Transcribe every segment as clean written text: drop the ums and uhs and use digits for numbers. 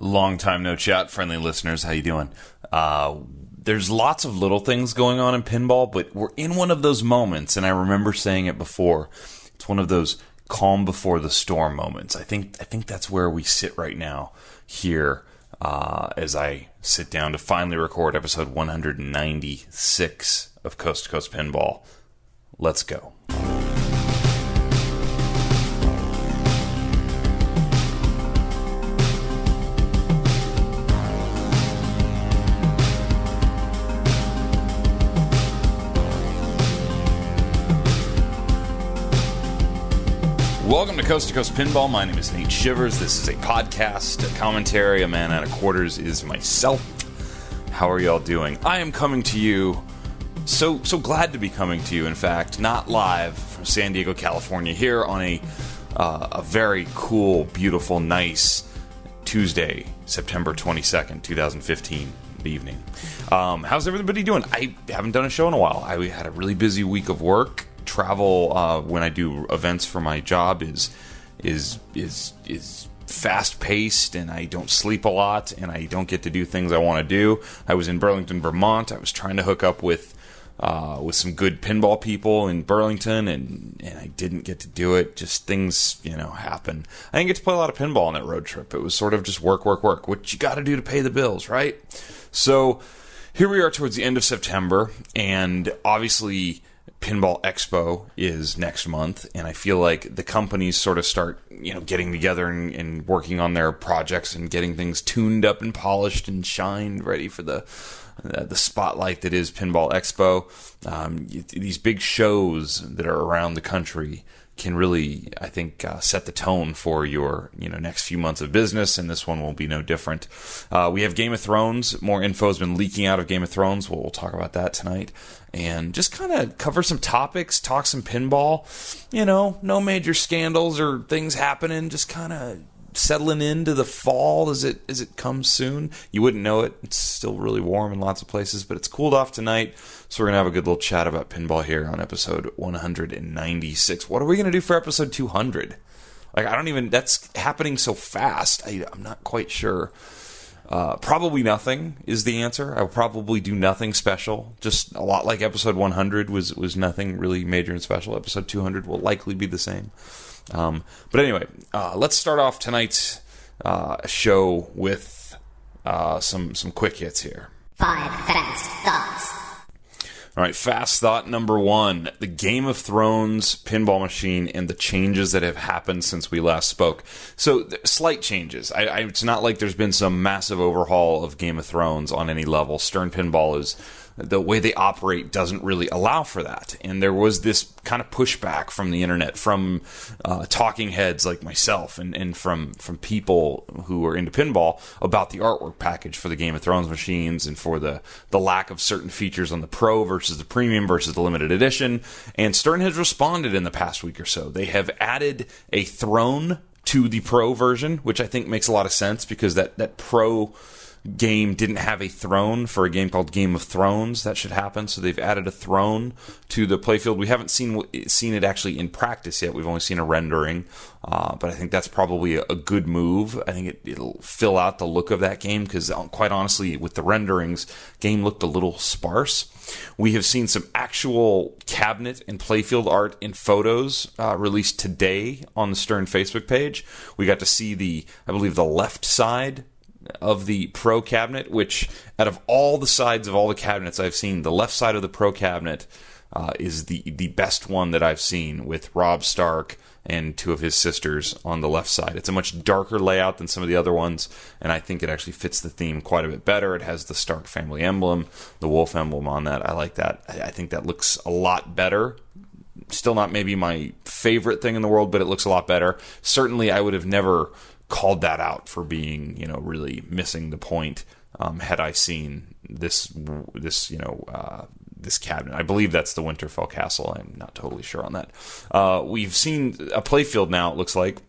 Long time no chat, friendly listeners. How you doing? There's lots of little things going on in pinball, but we're in one of those moments, and I remember saying it before. It's one of those calm before the storm moments. I think that's where we sit right now here as I sit down to finally record episode 196 of Coast to Coast Pinball. Let's go. Welcome to Coast Pinball. My name is Nate Shivers. This is a podcast, a commentary. A man out of quarters is myself. How are y'all doing? I am coming to you, so glad to be coming to you, in fact, not live from San Diego, California, here on a very cool, beautiful, nice Tuesday, September 22nd, 2015 evening. How's everybody doing? I haven't done a show in a while. I had a really busy week of work. Travel when I do events for my job is fast paced, and I don't sleep a lot, and I don't get to do things I want to do. I was in Burlington, Vermont. I was trying to hook up with some good pinball people in Burlington, and I didn't get to do it. Just things, happen. I didn't get to play a lot of pinball on that road trip. It was sort of just work, what you got to do to pay the bills, right? So here we are towards the end of September, and obviously Pinball Expo is next month, and I feel like the companies sort of start, getting together and working on their projects and getting things tuned up and polished and shined, ready for the spotlight that is Pinball Expo. These big shows that are around the country can really, I think, set the tone for your, next few months of business, and this one will be no different. We have Game of Thrones. More info has been leaking out of Game of Thrones. We'll talk about that tonight, and just kind of cover some topics, talk some pinball. No major scandals or things happening. Just kind of settling into the fall as it comes soon. You wouldn't know it. It's still really warm in lots of places, but it's cooled off tonight. So we're going to have a good little chat about pinball here on episode 196. What are we going to do for episode 200? That's happening so fast. I'm not quite sure. Probably nothing is the answer. I will probably do nothing special. Just a lot like episode 100 was nothing really major and special. Episode 200 will likely be the same. But anyway, let's start off tonight's show with some quick hits here. 5 fast thoughts. All right, fast thought number 1, the Game of Thrones pinball machine and the changes that have happened since we last spoke. So, slight changes. It's not like there's been some massive overhaul of Game of Thrones on any level. Stern Pinball is... the way they operate doesn't really allow for that. And there was this kind of pushback from the internet, from talking heads like myself, and from people who are into pinball about the artwork package for the Game of Thrones machines, and for the lack of certain features on the Pro versus the Premium versus the Limited Edition. And Stern has responded in the past week or so. They have added a throne to the Pro version, which I think makes a lot of sense, because that Pro game didn't have a throne for a game called Game of Thrones. That should happen. So they've added a throne to the playfield. We haven't seen it actually in practice yet. We've only seen a rendering, but I think that's probably a good move. I think it'll fill out the look of that game, because quite honestly, with the renderings, game looked a little sparse. We have seen some actual cabinet and playfield art in photos released today on the Stern Facebook page. We got to see I believe the left side of the Pro cabinet, which out of all the sides of all the cabinets I've seen, the left side of the Pro cabinet is the best one that I've seen, with Rob Stark and 2 of his sisters on the left side. It's a much darker layout than some of the other ones, and I think it actually fits the theme quite a bit better. It has the Stark family emblem, the wolf emblem on that. I like that. I think that looks a lot better. Still not maybe my favorite thing in the world, but it looks a lot better. Certainly I would have never called that out for being, really missing the point had I seen this cabinet. I believe that's the Winterfell Castle. I'm not totally sure on that. We've seen a playfield now, it looks like,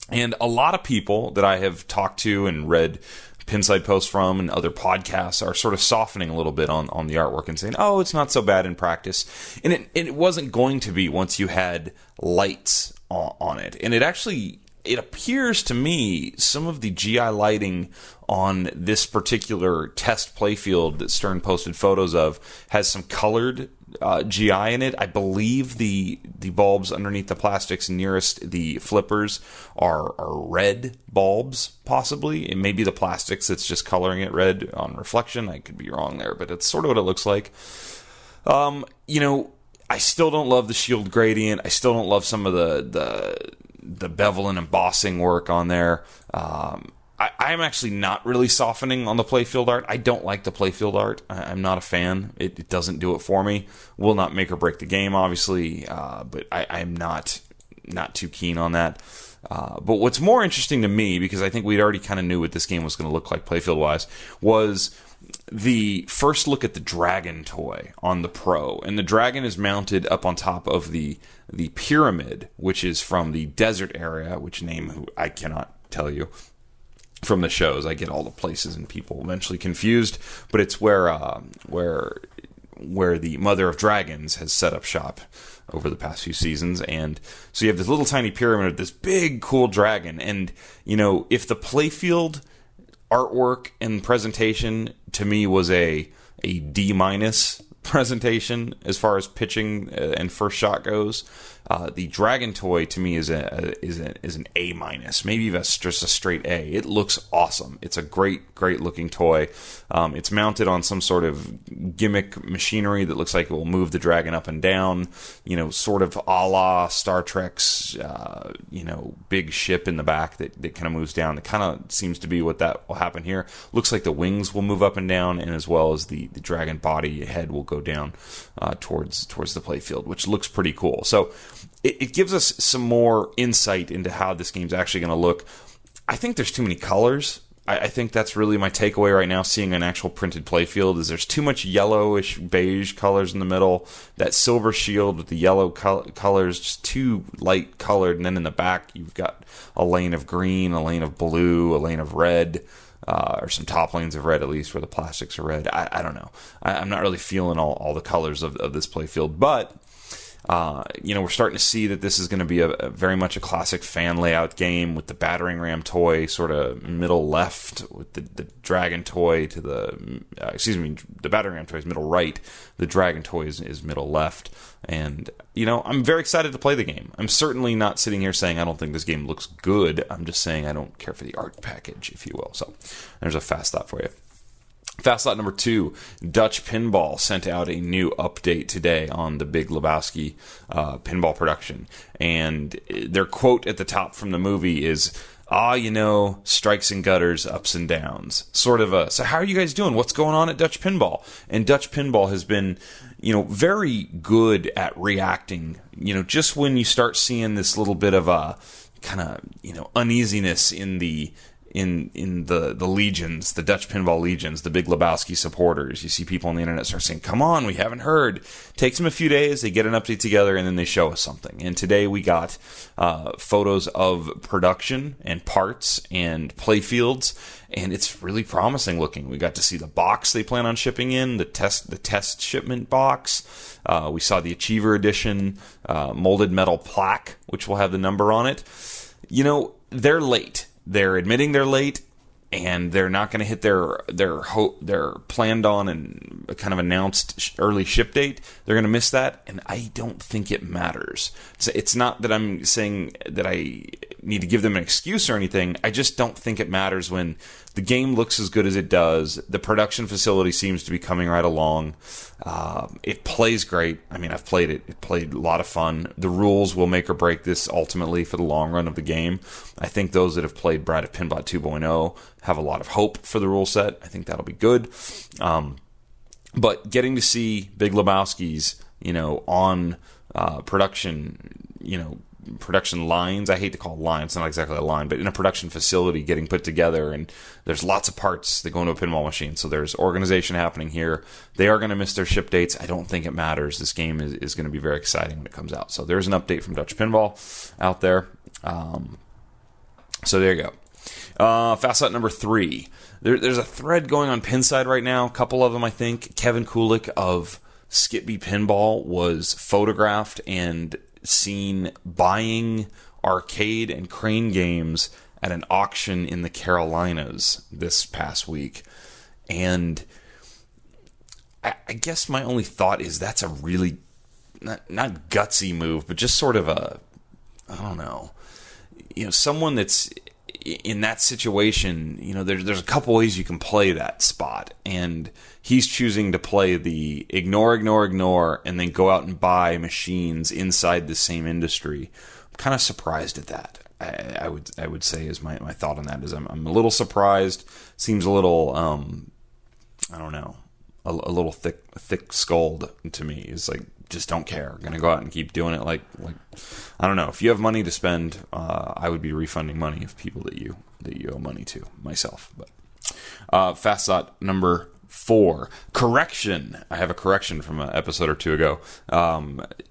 and a lot of people that I have talked to and read Pinside posts from and other podcasts are sort of softening a little bit on the artwork and saying, oh, it's not so bad in practice. And it wasn't going to be once you had lights on it. And it actually it appears to me some of the GI lighting on this particular test playfield that Stern posted photos of has some colored GI in it. I believe the bulbs underneath the plastics nearest the flippers are red bulbs, possibly. It may be the plastics that's just coloring it red on reflection. I could be wrong there, but it's sort of what it looks like. I still don't love the shield gradient. I still don't love some of the bevel and embossing work on there. I'm actually not really softening on the playfield art. I don't like the playfield art. I'm not a fan. It doesn't do it for me. Will not make or break the game, obviously, but I'm not too keen on that. But what's more interesting to me, because I think we'd already kind of knew what this game was going to look like playfield-wise, was the first look at the Dragon toy on the Pro. And the Dragon is mounted up on top of the Pyramid, which is from the desert area, which name I cannot tell you from the shows. I get all the places and people eventually confused, but it's where the Mother of Dragons has set up shop over the past few seasons. And so you have this little tiny pyramid of this big cool dragon. And if the playfield artwork and presentation to me was a D- presentation as far as pitching and first shot goes, the Dragon toy to me is an A-, maybe just a straight A. It looks awesome. It's a great looking toy. It's mounted on some sort of gimmick machinery that looks like it will move the dragon up and down, sort of a la Star Trek's big ship in the back that kind of moves down. It kind of seems to be what that will happen here. Looks like the wings will move up and down, and as well as the dragon body head will go down towards the playfield, which looks pretty cool. So it gives us some more insight into how this game's actually going to look. I think there's too many colors. I think that's really my takeaway right now, seeing an actual printed playfield, is there's too much yellowish, beige colors in the middle. That silver shield with the yellow colors, just too light colored. And then in the back, you've got a lane of green, a lane of blue, a lane of red, or some top lanes of red, at least, where the plastics are red. I don't know. I'm not really feeling all the colors of this playfield, but we're starting to see that this is going to be a very much a classic fan layout game, with the battering ram toy sort of middle left, with the dragon toy to the battering ram toy is middle right, the dragon toy is middle left. And I'm very excited to play the game. I'm certainly not sitting here saying I don't think this game looks good. I'm just saying I don't care for the art package, if you will. So there's a fast thought for you. Fast thought number 2, Dutch Pinball sent out a new update today on the Big Lebowski pinball production. And their quote at the top from the movie is, strikes and gutters, ups and downs. Sort of so how are you guys doing? What's going on at Dutch Pinball? And Dutch Pinball has been, very good at reacting. Just when you start seeing this little bit of a kind of, uneasiness in the legions, the Dutch Pinball legions, the Big Lebowski supporters. You see people on the internet start saying, come on, we haven't heard. Takes them a few days, they get an update together, and then they show us something. And today we got photos of production and parts and playfields, and it's really promising looking. We got to see the box they plan on shipping in, the test shipment box. We saw the Achiever Edition molded metal plaque, which will have the number on it. They're late. They're admitting they're late, and they're not going to hit their planned on and kind of announced early ship date. They're going to miss that, and I don't think it matters. It's not that I'm saying that I need to give them an excuse or anything. I just don't think it matters when the game looks as good as it does. The production facility seems to be coming right along. It plays great. I mean, I've played it. It played a lot of fun. The rules will make or break this ultimately for the long run of the game. I think those that have played Bride of Pinbot 2.0 have a lot of hope for the rule set. I think that'll be good. But getting to see Big Lebowski's, on production lines. I hate to call it lines, it's not exactly a line, but in a production facility getting put together, and there's lots of parts that go into a pinball machine, so there's organization happening here. They are going to miss their ship dates. I don't think it matters. This game is going to be very exciting when it comes out. So there's an update from Dutch Pinball out there. So there you go. Fast thought number 3. There's a thread going on Pinside right now, a couple of them, I think. Kevin Kulik of Skitby Pinball was photographed and seen buying arcade and crane games at an auction in the Carolinas this past week. And I guess my only thought is that's a really, not gutsy move, but just sort of a, I don't know, someone that's in that situation, there's a couple ways you can play that spot, and he's choosing to play the ignore, and then go out and buy machines inside the same industry. I'm kind of surprised at that. I would say is my thought on that is I'm a little surprised. Seems a little I don't know, a little thick-skulled to me. It's like, just don't care. I'm gonna go out and keep doing it. Like I don't know. If you have money to spend, I would be refunding money of people that you owe money to, myself. But fast thought number 4, correction. I have a correction from an episode or two ago.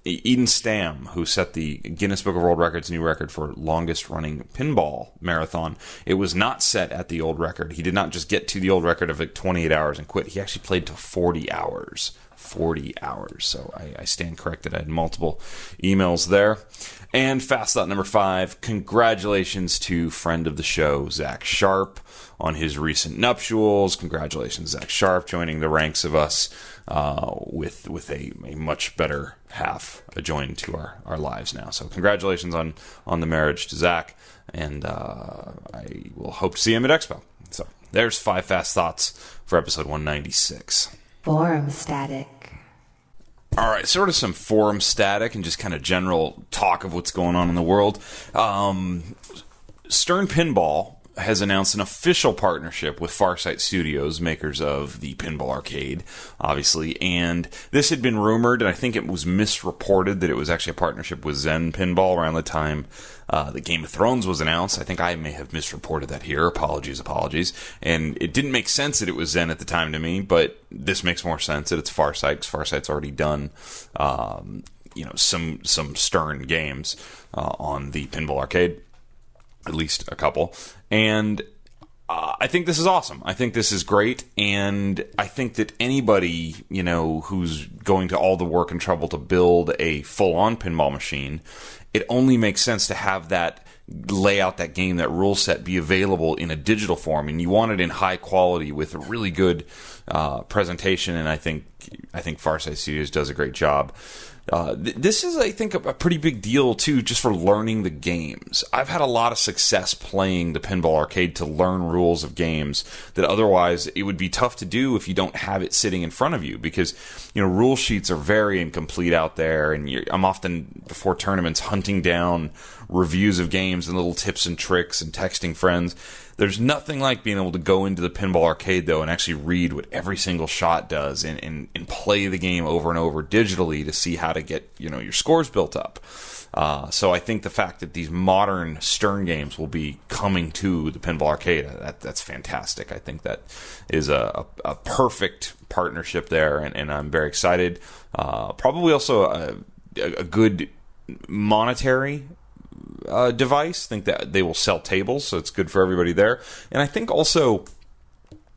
Eden Stam, who set the Guinness Book of World Records new record for longest running pinball marathon, it was not set at the old record. He did not just get to the old record of 28 hours and quit. He actually played till 40 hours. 40 hours. So I stand corrected. I had multiple emails there. And fast thought number 5, congratulations to friend of the show, Zach Sharp, on his recent nuptials. Congratulations, Zach Sharp, joining the ranks of us with a much better half joined to our lives now. So congratulations on the marriage to Zach, and I will hope to see him at Expo. So there's 5 fast thoughts for episode 196. Forum static. All right, sort of some forum static and just kind of general talk of what's going on in the world. Stern Pinball has announced an official partnership with Farsight Studios, makers of the Pinball Arcade, obviously. And this had been rumored, and I think it was misreported that it was actually a partnership with Zen Pinball around the time the Game of Thrones was announced. I think I may have misreported that here. Apologies. And it didn't make sense that it was Zen at the time to me, but this makes more sense that it's Farsight, because Farsight's already done some Stern games on the Pinball Arcade. At least a couple. And I think this is awesome. I think this is great. And I think that anybody, who's going to all the work and trouble to build a full-on pinball machine, it only makes sense to have that, lay out that game, that rule set, be available in a digital form. And you want it in high quality with a really good presentation. And I think Farsight Studios does a great job. This is, I think, a pretty big deal, too, just for learning the games. I've had a lot of success playing the Pinball Arcade to learn rules of games that otherwise it would be tough to do if you don't have it sitting in front of you, because, rule sheets are very incomplete out there, and I'm often, before tournaments, hunting down reviews of games and little tips and tricks and texting friends. There's nothing like being able to go into the Pinball Arcade, though, and actually read what every single shot does and play the game over and over digitally to see how to get, your scores built up. So I think the fact that these modern Stern games will be coming to the Pinball Arcade, that's fantastic. I think that is a perfect partnership there, and I'm very excited. Probably also a good monetary device. I think that they will sell tables, so it's good for everybody there. And I think also,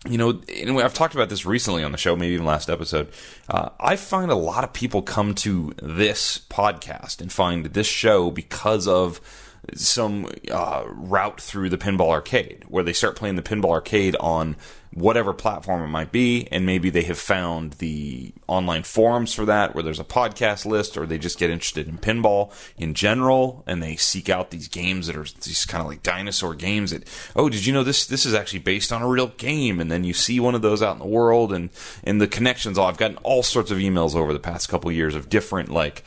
and I've talked about this recently on the show, maybe even last episode, I find a lot of people come to this podcast and find this show because of some route through the Pinball Arcade, where they start playing the Pinball Arcade on whatever platform it might be, and maybe they have found the online forums for that, where there's a podcast list, or they just get interested in pinball in general, and they seek out these games that are these kind of like dinosaur games that, oh, did you know this is actually based on a real game? And then you see one of those out in the world, and the connections. I've gotten all sorts of emails over the past couple of years of different, like,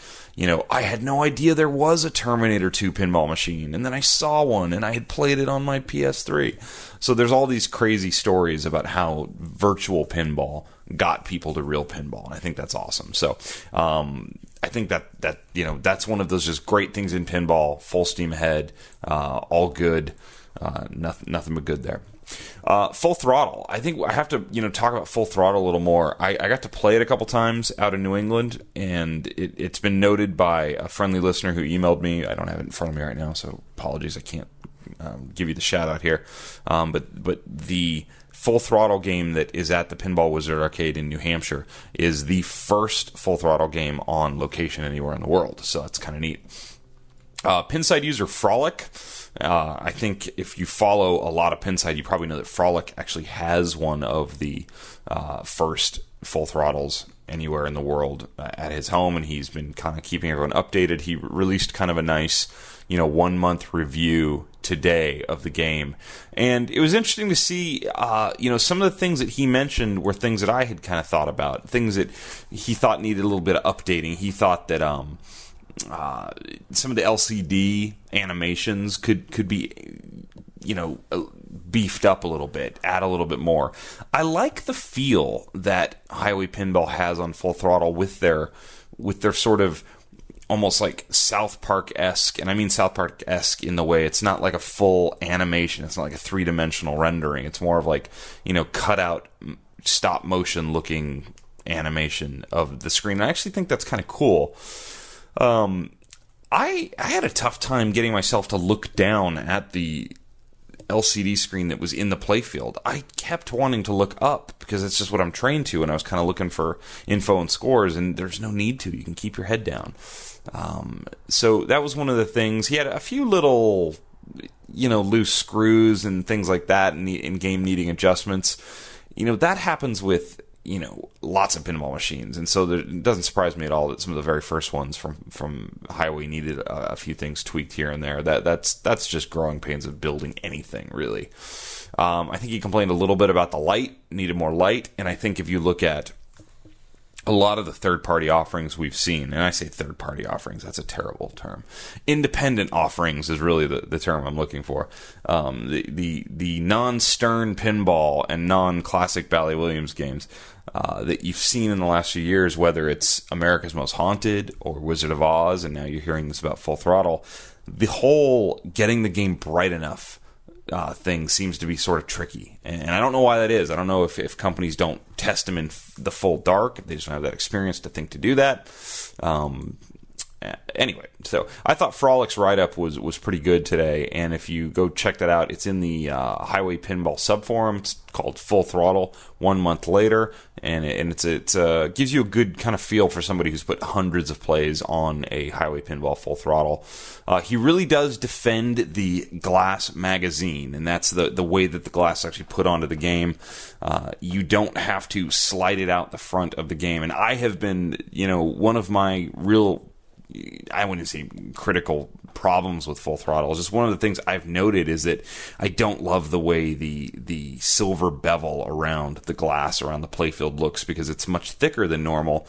I had no idea there was a Terminator 2 pinball machine, and then I saw one, and I had played it on my PS3. So there's all these crazy stories about how virtual pinball got people to real pinball, and I think that's awesome. So I think that that's one of those just great things in pinball. Full steam ahead, all good, nothing but good there. Full Throttle. I think I have to, talk about Full Throttle a little more. I got to play it a couple times out in New England, and it's been noted by a friendly listener who emailed me. I don't have it in front of me right now, so apologies. I can't give you the shout out here. But the Full Throttle game that is at the Pinball Wizard Arcade in New Hampshire is the first Full Throttle game on location anywhere in the world. So that's kind of neat. Pinside user Frolic. I think if you follow a lot of Pinside, you probably know that Frolic actually has one of the first full throttles anywhere in the world at his home, and he's been kind of keeping everyone updated. He released kind of a nice, 1 month review today of the game, and it was interesting to see, some of the things that he mentioned were things that I had kind of thought about, things that he thought needed a little bit of updating. He thought that some of the LCD animations could be, beefed up a little bit, add a little bit more. I like the feel that Highway Pinball has on Full Throttle with their sort of almost like South Park-esque, and I mean South Park-esque in the way it's not like a full animation, it's not like a three-dimensional rendering, it's more of like, cut out stop motion looking animation of the screen. And I actually think that's kind of cool. I had a tough time getting myself to look down at the LCD screen that was in the playfield. I kept wanting to look up because it's just what I'm trained to, and I was kind of looking for info and scores, and there's no need to. You can keep your head down. So that was one of the things. He had a few little, loose screws and things like that in game needing adjustments. That happens with lots of pinball machines, and so it doesn't surprise me at all that some of the very first ones from Highway needed a few things tweaked here and there. That's just growing pains of building anything, really. I think he complained a little bit about the light, needed more light, and I think if you look at a lot of the third-party offerings we've seen, and I say third-party offerings, that's a terrible term. Independent offerings is really the term I'm looking for. The non-Stern pinball and non-classic Bally Williams games that you've seen in the last few years, whether it's America's Most Haunted or Wizard of Oz, and now you're hearing this about Full Throttle, the whole getting the game bright enough thing seems to be sort of tricky, and I don't know why that is. I don't know if companies don't test them in the full dark, if they just don't have that experience to think to do that. Anyway, so I thought Frolic's write-up was pretty good today, and if you go check that out, it's in the Highway Pinball subforum. It's called Full Throttle, 1 month later, and it gives you a good kind of feel for somebody who's put hundreds of plays on a Highway Pinball Full Throttle. He really does defend the glass magazine, and that's the way that the glass is actually put onto the game. You don't have to slide it out the front of the game, and I have been, one of my real, I wouldn't say critical problems with Full Throttle. Just one of the things I've noted is that I don't love the way the silver bevel around the glass around the playfield looks, because it's much thicker than normal.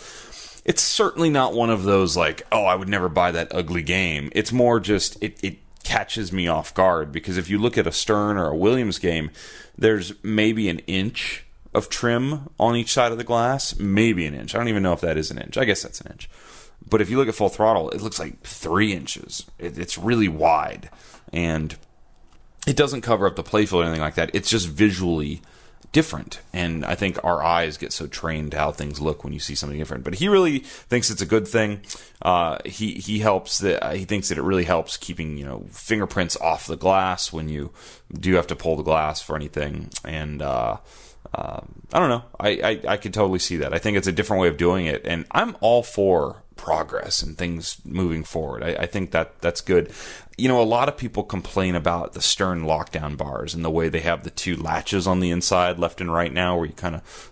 It's certainly not one of those like, oh, I would never buy that ugly game. It's more just it catches me off guard, because if you look at a Stern or a Williams game, there's maybe an inch of trim on each side of the glass, maybe an inch. I don't even know if that is an inch. I guess that's an inch. But if you look at Full Throttle, it looks like 3 inches. It's really wide, and it doesn't cover up the playfield or anything like that. It's just visually different, and I think our eyes get so trained to how things look when you see something different. But he really thinks it's a good thing. He thinks that it really helps keeping fingerprints off the glass when you do have to pull the glass for anything, and I don't know. I could totally see that. I think it's a different way of doing it, and I'm all for progress and things moving forward. I think that's good. A lot of people complain about the Stern lockdown bars and the way they have the 2 latches on the inside, left and right now, where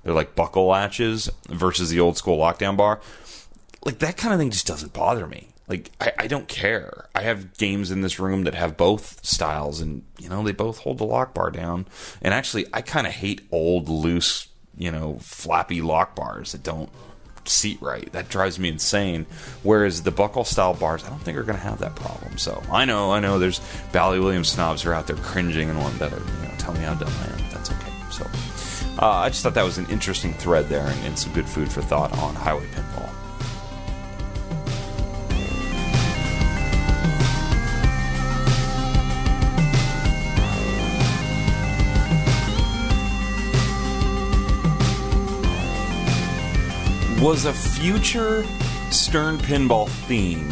they're like buckle latches versus the old school lockdown bar. Like, that kind of thing just doesn't bother me. Like, I don't care. I have games in this room that have both styles, and they both hold the lock bar down. And actually, I kind of hate old, loose, flappy lock bars that don't seat right. That drives me insane. Whereas the buckle style bars, I don't think are going to have that problem. So I know there's Bally Williams snobs who are out there cringing and want to tell me how dumb I am. But that's okay. So I just thought that was an interesting thread there, and some good food for thought on Highway Pinball. Was a future Stern Pinball theme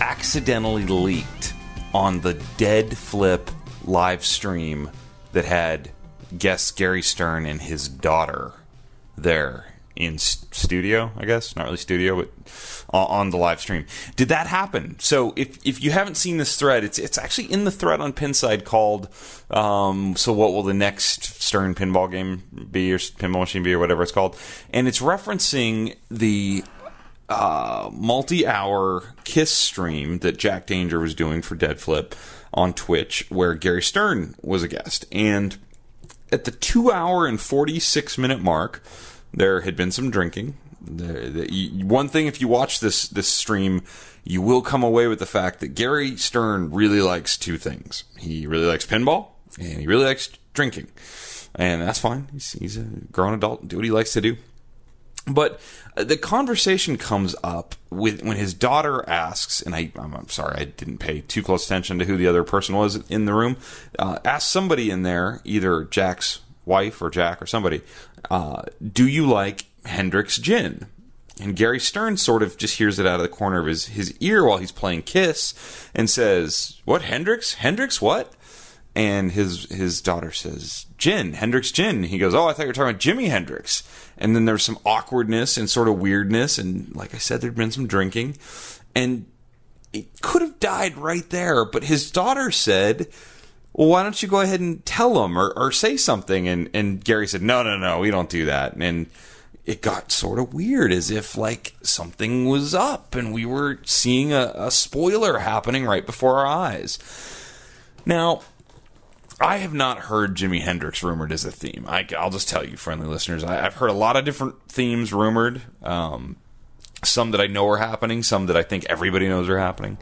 accidentally leaked on the Dead Flip live stream that had guest Gary Stern and his daughter there in studio, I guess. Not really studio, but on the live stream. Did that happen? So if you haven't seen this thread, it's actually in the thread on Pinside called So What Will the Next Stern Pinball Game Be, or Pinball Machine Be, or whatever it's called. And it's referencing the multi-hour Kiss stream that Jack Danger was doing for Dead Flip on Twitch, where Gary Stern was a guest. And at the 2 hour and 46-minute mark, there had been some drinking. One thing, if you watch this stream, you will come away with the fact that Gary Stern really likes two things. He really likes pinball, and he really likes drinking. And that's fine. He's a grown adult, do what he likes to do. But the conversation comes up when his daughter asks, and I'm sorry, I didn't pay too close attention to who the other person was in the room, asked somebody in there, either Jack's wife or Jack or somebody, do you like Hendrix gin? And Gary Stern sort of just hears it out of the corner of his ear while he's playing Kiss and says, what, Hendrix? Hendrix what? And his daughter says, gin, Hendrix gin. He goes, oh, I thought you were talking about Jimi Hendrix. And then there's some awkwardness and sort of weirdness. And like I said, there'd been some drinking. And it could have died right there. But his daughter said, well, why don't you go ahead and tell him or say something? And Gary said, no, we don't do that. And it got sort of weird, as if like something was up and we were seeing a spoiler happening right before our eyes. Now, I have not heard Jimi Hendrix rumored as a theme. I'll just tell you, friendly listeners, I've heard a lot of different themes rumored. Some that I know are happening, some that I think everybody knows are happening.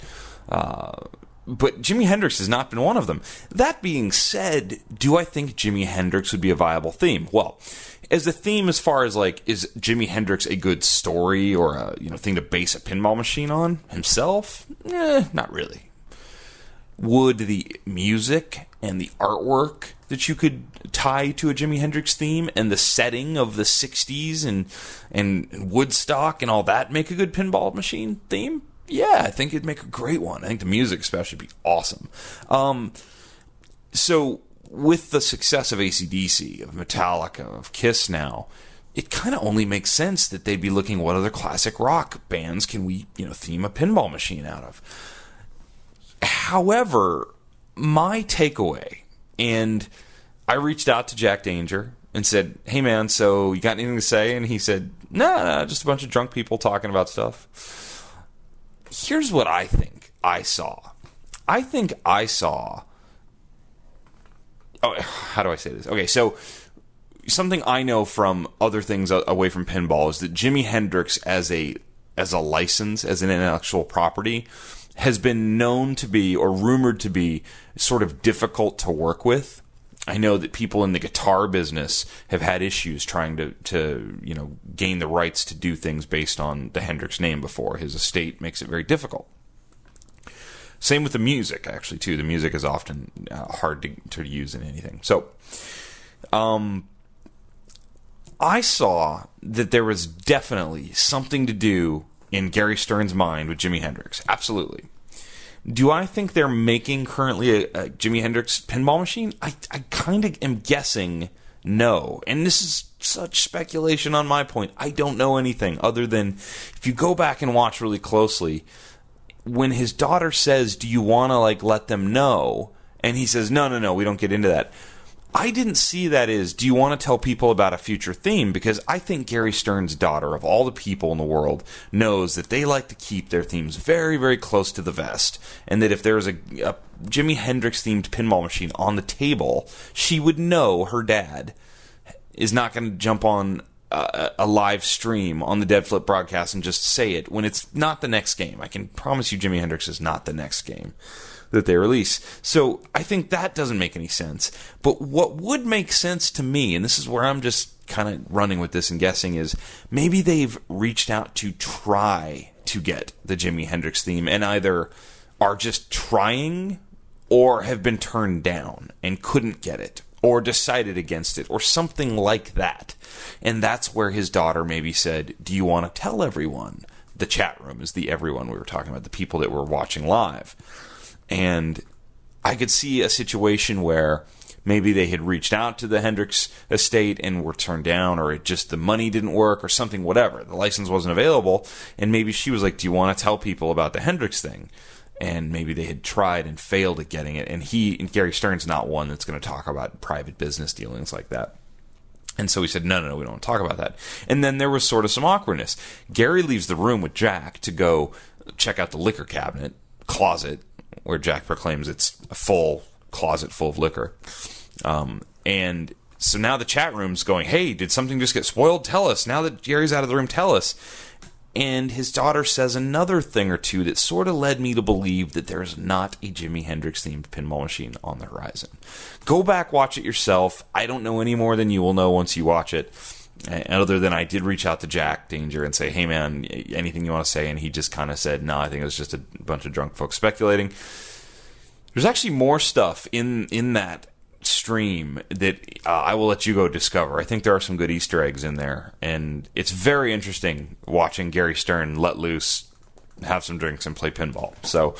But Jimi Hendrix has not been one of them. That being said, do I think Jimi Hendrix would be a viable theme? Well, as a theme, as far as like, is Jimi Hendrix a good story or a thing to base a pinball machine on himself? Not really. Would the music and the artwork that you could tie to a Jimi Hendrix theme and the setting of the 60s and Woodstock and all that make a good pinball machine theme? Yeah, I think it'd make a great one. I think the music especially would be awesome. So with the success of AC/DC, of Metallica, of Kiss now, it kind of only makes sense that they'd be looking what other classic rock bands can we, theme a pinball machine out of. However, my takeaway, and I reached out to Jack Danger and said, hey man, so you got anything to say? And he said, no, just a bunch of drunk people talking about stuff. Here's what I think I saw. I think I saw... Oh, how do I say this? Okay, so something I know from other things away from pinball is that Jimi Hendrix as a license, as an intellectual property, has been known to be, or rumored to be, sort of difficult to work with. I know that people in the guitar business have had issues trying to gain the rights to do things based on the Hendrix name before. His estate makes it very difficult. Same with the music, actually, too. The music is often hard to use in anything. So, I saw that there was definitely something to do in Gary Stern's mind with Jimi Hendrix. Absolutely. Do I think they're making currently a Jimi Hendrix pinball machine? I kind of am guessing no. And this is such speculation on my point. I don't know anything other than, if you go back and watch really closely, when his daughter says, do you want to let them know? And he says, no, we don't get into that. I didn't see that as, do you want to tell people about a future theme? Because I think Gary Stern's daughter, of all the people in the world, knows that they like to keep their themes very, very close to the vest. And that if there was a Jimi Hendrix-themed pinball machine on the table, she would know her dad is not going to jump on a live stream on the Dead Flip broadcast and just say it when it's not the next game. I can promise you Jimi Hendrix is not the next game that they release. So I think that doesn't make any sense. But what would make sense to me, and this is where I'm just kind of running with this and guessing, is maybe they've reached out to try to get the Jimi Hendrix theme and either are just trying or have been turned down and couldn't get it or decided against it or something like that. And that's where his daughter maybe said, do you want to tell everyone? The chat room is the everyone we were talking about, the people that were watching live. And I could see a situation where Maybe they had reached out to the Hendricks estate and were turned down, or it just the money didn't work or something, whatever. The license wasn't available, and maybe she was like, do you want to tell people about the Hendricks thing? And maybe they had tried and failed at getting it, and Gary Stern's not one that's going to talk about private business dealings like that. And so he said, no, we don't want to talk about that. And then there was sort of some awkwardness. Gary leaves the room with Jack to go check out the liquor closet, where Jack proclaims it's a full closet full of liquor. And so now the chat room's going, hey, did something just get spoiled? Tell us. Now that Gary's out of the room, tell us. And his daughter says another thing or two that sort of led me to believe that there's not a Jimi Hendrix-themed pinball machine on the horizon. Go back, watch it yourself. I don't know any more than you will know once you watch it. Other than I did reach out to Jack Danger and say, hey, man, anything you want to say? And he just kind of said, no, I think it was just a bunch of drunk folks speculating. There's actually more stuff in that stream that I will let you go discover. I think there are some good Easter eggs in there, and it's very interesting watching Gary Stern let loose, have some drinks, and play pinball. So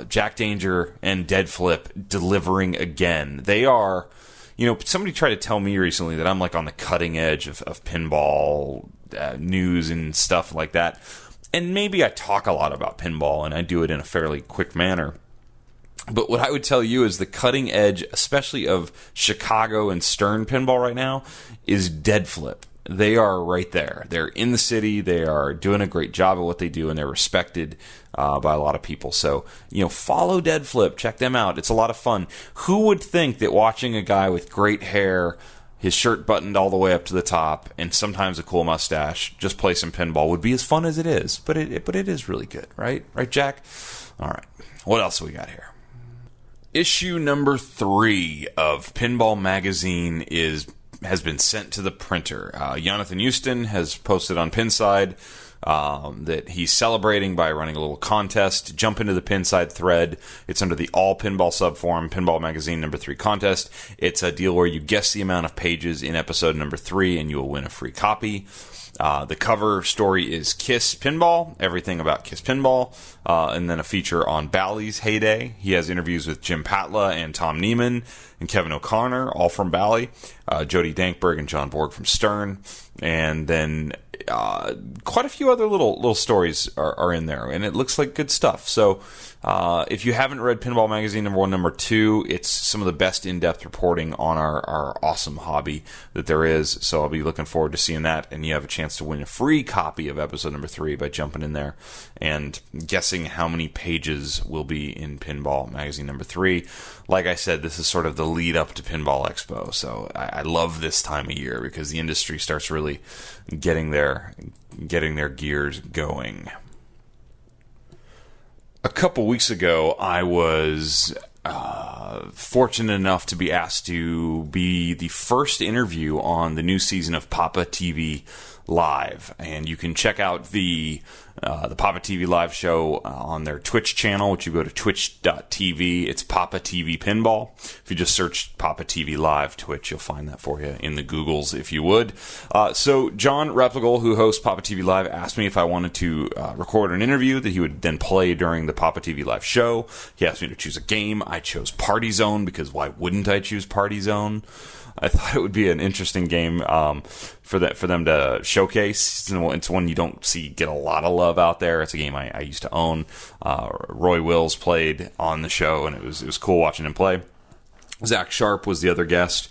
Jack Danger and Dead Flip delivering again. They are, somebody tried to tell me recently that I'm like on the cutting edge of pinball news and stuff like that, and maybe I talk a lot about pinball and I do it in a fairly quick manner. But what I would tell you is the cutting edge, especially of Chicago and Stern pinball right now, is Dead Flip. They are right there. They're in the city. They are doing a great job at what they do, and they're respected by a lot of people. So, follow Dead Flip. Check them out. It's a lot of fun. Who would think that watching a guy with great hair, his shirt buttoned all the way up to the top, and sometimes a cool mustache, just play some pinball would be as fun as it is? But it is really good, right? Right, Jack? All right. What else do we got here? Issue number 3 of Pinball Magazine has been sent to the printer. Jonathan Houston has posted on Pinside that he's celebrating by running a little contest. Jump into the Pinside thread. It's under the All Pinball subforum, Pinball Magazine number 3 contest. It's a deal where you guess the amount of pages in episode number 3 and you will win a free copy. The cover story is Kiss Pinball, everything about Kiss Pinball, and then a feature on Bally's heyday. He has interviews with Jim Patla and Tom Neiman and Kevin O'Connor, all from Bally, Jody Dankberg and John Borg from Stern, and then quite a few other little stories are in there, and it looks like good stuff. So if you haven't read Pinball Magazine number 1, number 2, it's some of the best in-depth reporting on our awesome hobby that there is. So I'll be looking forward to seeing that, and you have a chance to win a free copy of episode number 3 by jumping in there and guessing how many pages will be in Pinball Magazine number 3. Like I said, this is sort of the lead up to Pinball Expo, so I love this time of year because the industry starts really getting their gears going. A couple weeks ago, I was fortunate enough to be asked to be the first interview on the new season of Papa TV Live, and you can check out the Papa TV Live show on their Twitch channel, which you go to twitch.tv. It's Papa TV Pinball. If you just search Papa TV Live Twitch, you'll find that for you in the Googles, if you would. So John Replicol, who hosts Papa TV Live, asked me if I wanted to record an interview that he would then play during the Papa TV Live show. He asked me to choose a game. I chose Party Zone, because why wouldn't I choose Party Zone? I thought it would be an interesting game for them to showcase. It's one you don't see get a lot of love out there. It's a game I used to own. Roy Wills played on the show, and it was cool watching him play. Zach Sharp was the other guest.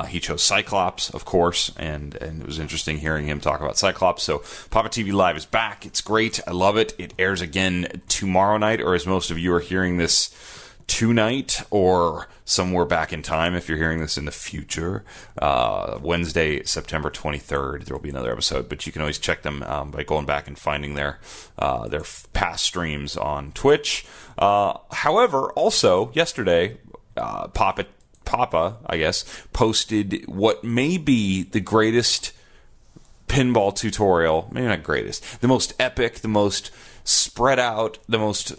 He chose Cyclops, of course, and it was interesting hearing him talk about Cyclops. So Papa TV Live is back. It's great. I love it. It airs again tomorrow night, or as most of you are hearing this, tonight, or somewhere back in time if you're hearing this in the future. Wednesday, September 23rd, there will be another episode, but you can always check them by going back and finding their past streams on Twitch. However, also yesterday, Papa, I guess, posted what may be the greatest pinball tutorial, maybe not greatest, the most epic, the most spread out, the most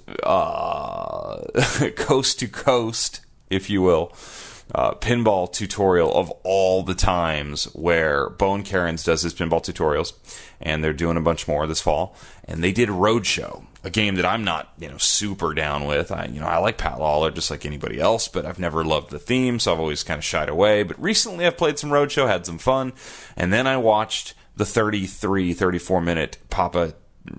coast to coast, if you will, pinball tutorial of all the times where Bone Cairns does his pinball tutorials, and they're doing a bunch more this fall. And they did Roadshow, a game that I'm not, super down with. I like Pat Lawler just like anybody else, but I've never loved the theme, so I've always kind of shied away. But recently I've played some Roadshow, had some fun, and then I watched the 34-minute Papa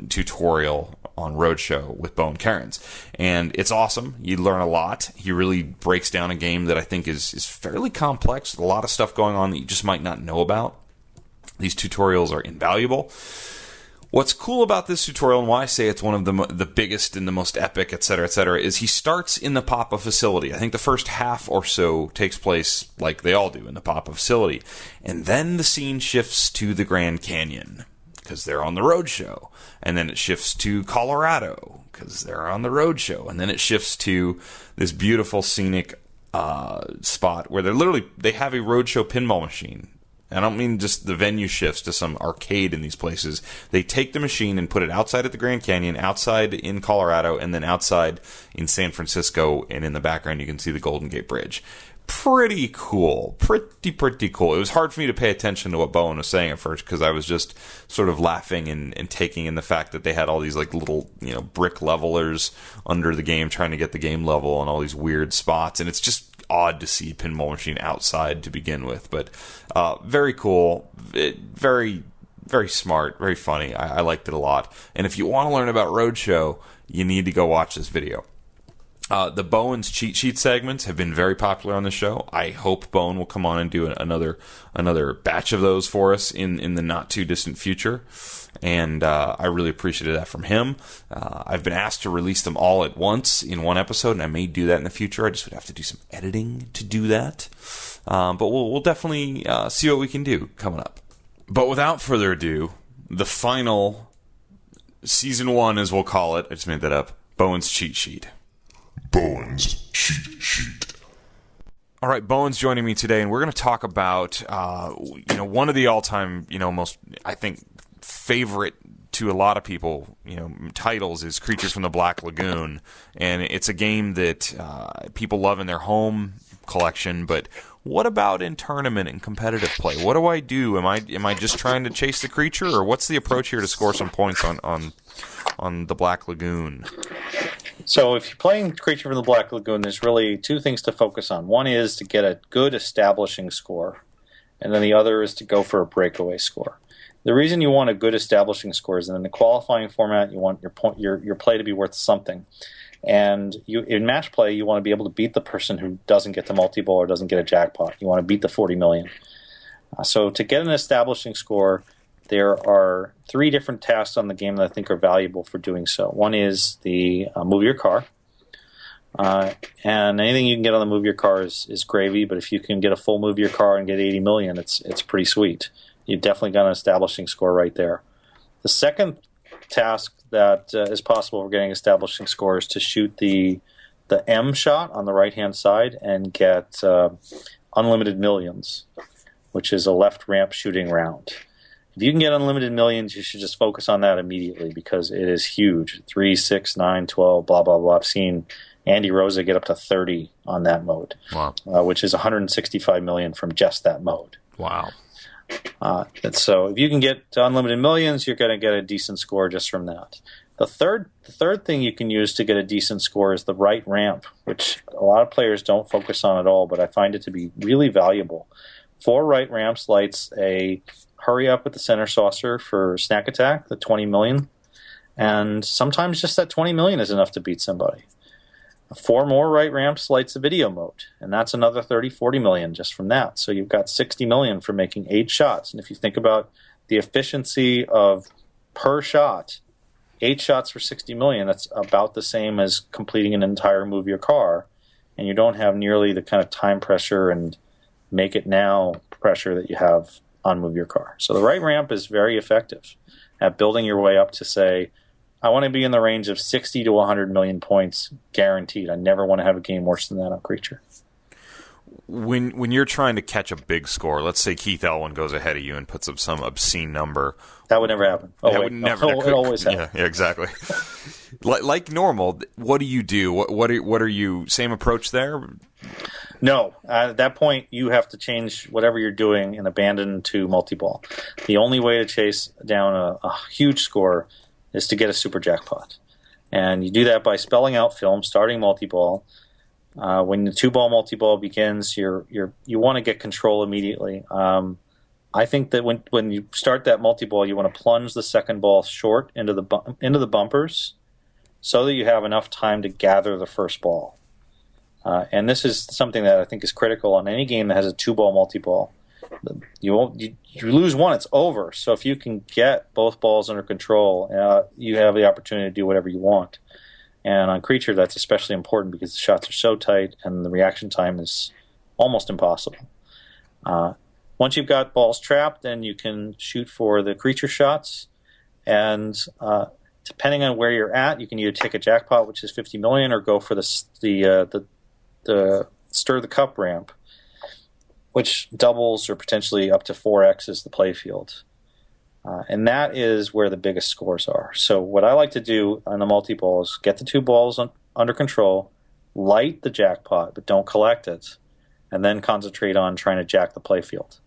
tutorial on Roadshow with Bone Cairns, and it's awesome. You learn a lot. He really breaks down a game that I think is fairly complex, with a lot of stuff going on that you just might not know about. These tutorials are invaluable. What's cool about this tutorial, and why I say it's one of the biggest and the most epic, etc., is he starts in the Papa facility. I think the first half or so takes place like they all do in the Papa facility, and then the scene shifts to the Grand Canyon because they're on the Roadshow, and then it shifts to Colorado because they're on the Roadshow, and then it shifts to this beautiful scenic spot where they have a Roadshow pinball machine. I don't mean just the venue shifts to some arcade in these places. They take the machine and put it outside at the Grand Canyon, outside in Colorado, and then outside in San Francisco, and in the background you can see the Golden Gate Bridge. Pretty cool. Pretty cool. It was hard for me to pay attention to what Bowen was saying at first because I was just sort of laughing and taking in the fact that they had all these like little, brick levelers under the game trying to get the game level and all these weird spots. And it's just odd to see Pinball Machine outside to begin with. But very cool. Very, very smart. Very funny. I liked it a lot. And if you want to learn about Roadshow, you need to go watch this video. The Bowen's cheat sheet segments have been very popular on the show. I hope Bowen will come on and do another batch of those for us in the not too distant future. And I really appreciated that from him. I've been asked to release them all at once in one episode, and I may do that in the future. I just would have to do some editing to do that. But we'll definitely see what we can do coming up. But without further ado, the final season 1, as we'll call it, I just made that up, Bowen's cheat sheet. Bowen's cheat sheet. All right, Bowen's joining me today, and we're going to talk about one of the all-time most, I think, favorite to a lot of people titles is Creatures from the Black Lagoon, and it's a game that people love in their home collection. But what about in tournament and competitive play? What do I do? Am I just trying to chase the creature, or what's the approach here to score some points on the Black Lagoon? So if you're playing Creature from the Black Lagoon, there's really two things to focus on. One is to get a good establishing score, and then the other is to go for a breakaway score. The reason you want a good establishing score is that in the qualifying format, you want your play to be worth something. And in match play, you want to be able to beat the person who doesn't get the multi-ball or doesn't get a jackpot. You want to beat the 40 million. So to get an establishing score, there are 3 different tasks on the game that I think are valuable for doing so. One is the move your car. And anything you can get on the move your car is gravy, but if you can get a full move your car and get 80 million, it's pretty sweet. You've definitely got an establishing score right there. The second task that is possible for getting establishing score is to shoot the M shot on the right-hand side and get unlimited millions, which is a left ramp shooting round. If you can get unlimited millions, you should just focus on that immediately because it is huge. 3, 6, 9, 12, blah, blah, blah. I've seen Andy Rosa get up to 30 on that mode, wow. Which is 165 million from just that mode. Wow. And so if you can get to unlimited millions, you're going to get a decent score just from that. The third thing you can use to get a decent score is the right ramp, which a lot of players don't focus on at all, but I find it to be really valuable. 4 right ramps lights a hurry up at the center saucer for snack attack, the 20 million, and sometimes just that 20 million is enough to beat somebody. 4 more right ramps lights a video mode, and that's another 30, 40 million just from that. So you've got 60 million for making 8 shots. And if you think about the efficiency of per shot, 8 shots for 60 million, that's about the same as completing an entire move your car, and you don't have nearly the kind of time pressure and make it now pressure that you have on move your car. So the right ramp is very effective at building your way up to say, I want to be in the range of 60 to 100 million points guaranteed. I never want to have a game worse than that on Creature. When you're trying to catch a big score, let's say Keith Elwin goes ahead of you and puts up some obscene number. That would never happen. Oh, that would never. It always happen. Yeah, exactly. like normal, what do you do? What are you? Same approach there? No, at that point you have to change whatever you're doing and abandon to multi-ball. The only way to chase down a huge score is to get a super jackpot, and you do that by spelling out film, starting multi-ball. When the 2-ball multi-ball begins, you want to get control immediately. I think that when you start that multi-ball, you want to plunge the second ball short into the bumpers, so that you have enough time to gather the first ball. And this is something that I think is critical on any game that has a 2-ball multi-ball. You lose one, it's over. So if you can get both balls under control, you have the opportunity to do whatever you want. And on Creature, that's especially important because the shots are so tight and the reaction time is almost impossible. Once you've got balls trapped, then you can shoot for the Creature shots. And depending on where you're at, you can either take a jackpot, which is 50 million, or go for the Stir the Cup ramp, which doubles or potentially up to 4x the playfield. And that is where the biggest scores are. So what I like to do on the multi-ball is get the 2 balls under control, light the jackpot, but don't collect it, and then concentrate on trying to jack the playfield.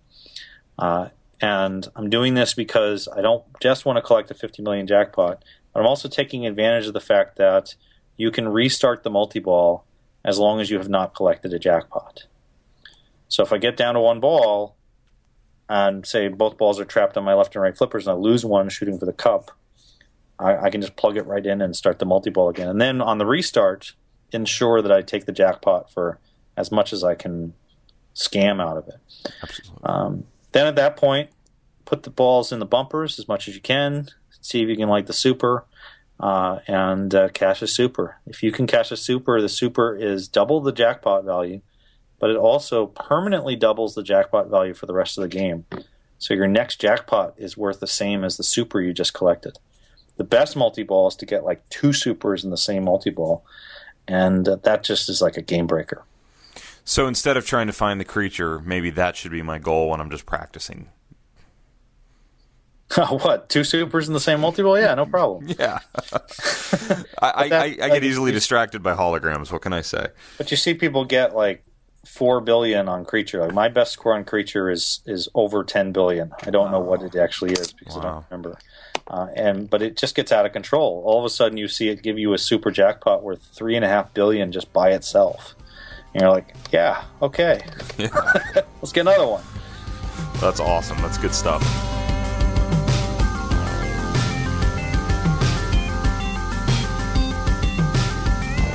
And I'm doing this because I don't just want to collect a 50 million jackpot, but I'm also taking advantage of the fact that you can restart the multi-ball as long as you have not collected a jackpot. So if I get down to 1 ball, and say both balls are trapped on my left and right flippers, and I lose one shooting for the cup, I can just plug it right in and start the multi-ball again. And then on the restart, ensure that I take the jackpot for as much as I can scam out of it. Absolutely. Then at that point, put the balls in the bumpers as much as you can, see if you can light the super, and cash a super. If you can cash a super, the super is double the jackpot value, but it also permanently doubles the jackpot value for the rest of the game. So your next jackpot is worth the same as the super you just collected. The best multi-ball is to get like 2 supers in the same multi-ball, and that just is like a game breaker. So instead of trying to find the Creature, maybe that should be my goal when I'm just practicing. What, 2 supers in the same multi-ball? Yeah, no problem. Yeah. I get easily distracted by holograms. What can I say? But you see people get like 4 billion on Creature. Like my best score on Creature is over 10 billion. I don't know what it actually is because I don't remember. But it just gets out of control. All of a sudden you see it give you a super jackpot worth 3.5 billion just by itself. And you're like, yeah, okay. Yeah. Let's get another one. That's awesome. That's good stuff.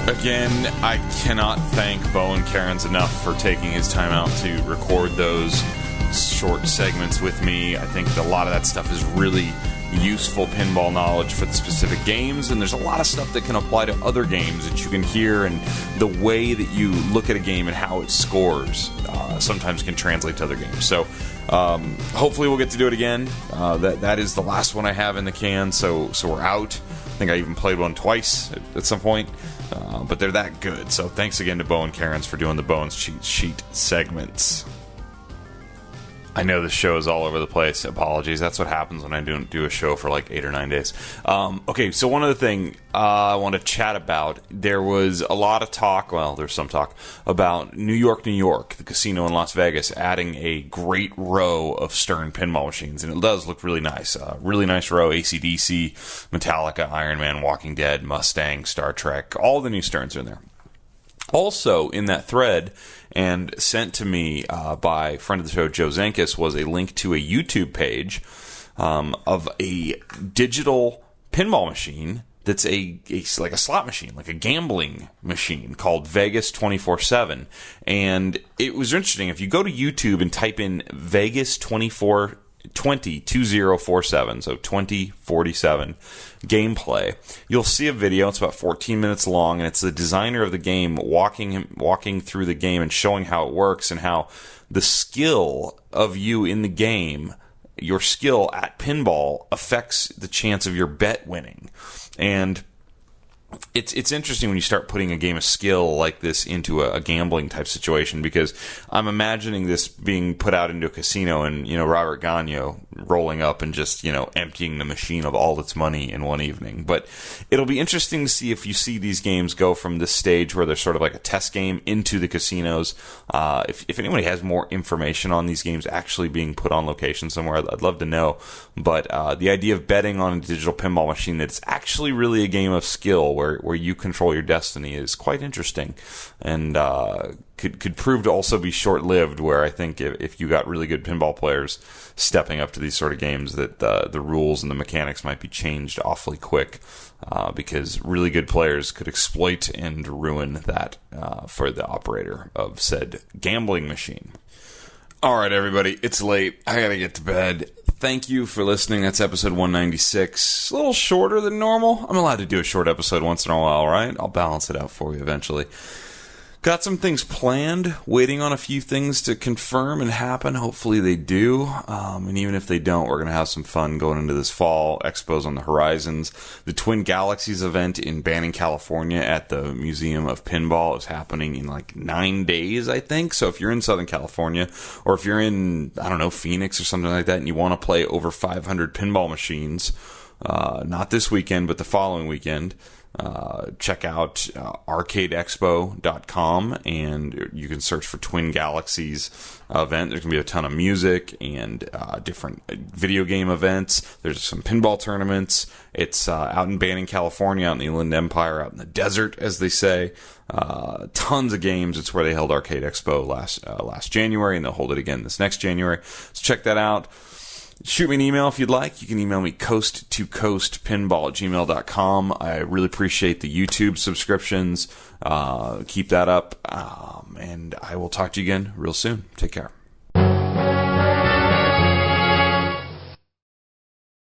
Again, I cannot thank Bowen Cairns enough for taking his time out to record those short segments with me. I think a lot of that stuff is really useful pinball knowledge for the specific games, and there's a lot of stuff that can apply to other games that you can hear, and the way that you look at a game and how it scores sometimes can translate to other games. So hopefully we'll get to do it again. That is the last one I have in the can, so we're out. I think I even played one twice at some point. But they're that good. So thanks again to Bowen Cairns for doing the Bowen's Cheat Sheet segments. I know this show is all over the place. Apologies. That's what happens when I don't do a show for like 8 or 9 days. Okay, so one other thing I want to chat about. There was a lot of talk, well, there's some talk, about New York, the casino in Las Vegas, adding a great row of Stern pinball machines. And it does look really nice. Really nice row. AC/DC, Metallica, Iron Man, Walking Dead, Mustang, Star Trek. All the new Sterns are in there. Also, in that thread, and sent to me by a friend of the show, Joe Zenkis, was a link to a YouTube page of a digital pinball machine that's like a slot machine, like a gambling machine called Vegas 24/7. And it was interesting. If you go to YouTube and type in Vegas 2047, so 2047 gameplay, you'll see a video. It's about 14 minutes long, and it's the designer of the game walking through the game and showing how it works and how the skill of you in the game, your skill at pinball, affects the chance of your bet winning. And it's interesting when you start putting a game of skill like this into a gambling type situation, because I'm imagining this being put out into a casino, and Robert Gagno, rolling up and just, emptying the machine of all its money in one evening. But it'll be interesting to see if you see these games go from this stage where they're sort of like a test game into the casinos. If anybody has more information on these games actually being put on location somewhere, I'd love to know. But the idea of betting on a digital pinball machine that's actually really a game of skill where you control your destiny is quite interesting, and could prove to also be short-lived, where I think if you got really good pinball players stepping up to these sort of games, that the rules and the mechanics might be changed awfully quick, because really good players could exploit and ruin that for the operator of said gambling machine. All right, everybody, it's late. I gotta get to bed. Thank you for listening. That's episode 196. A little shorter than normal. I'm allowed to do a short episode once in a while, right? I'll balance it out for you eventually. Got some things planned, waiting on a few things to confirm and happen. Hopefully they do. And even if they don't, we're going to have some fun going into this fall. Expos on the horizons. The Twin Galaxies event in Banning, California at the Museum of Pinball is happening in like 9 days, I think. So if you're in Southern California, or if you're in, Phoenix or something like that, and you want to play over 500 pinball machines, not this weekend, but the following weekend, check out arcadeexpo.com, and you can search for Twin Galaxies event. There's going to be a ton of music and different video game events. There's some pinball tournaments. It's out in Banning, California, out in the Inland Empire, out in the desert, as they say. Tons of games. It's where they held Arcade Expo last January, and they'll hold it again this next January. So check that out. Shoot me an email if you'd like. You can email me coast2coastpinball@gmail.com. I really appreciate the YouTube subscriptions. Keep that up. And I will talk to you again real soon. Take care.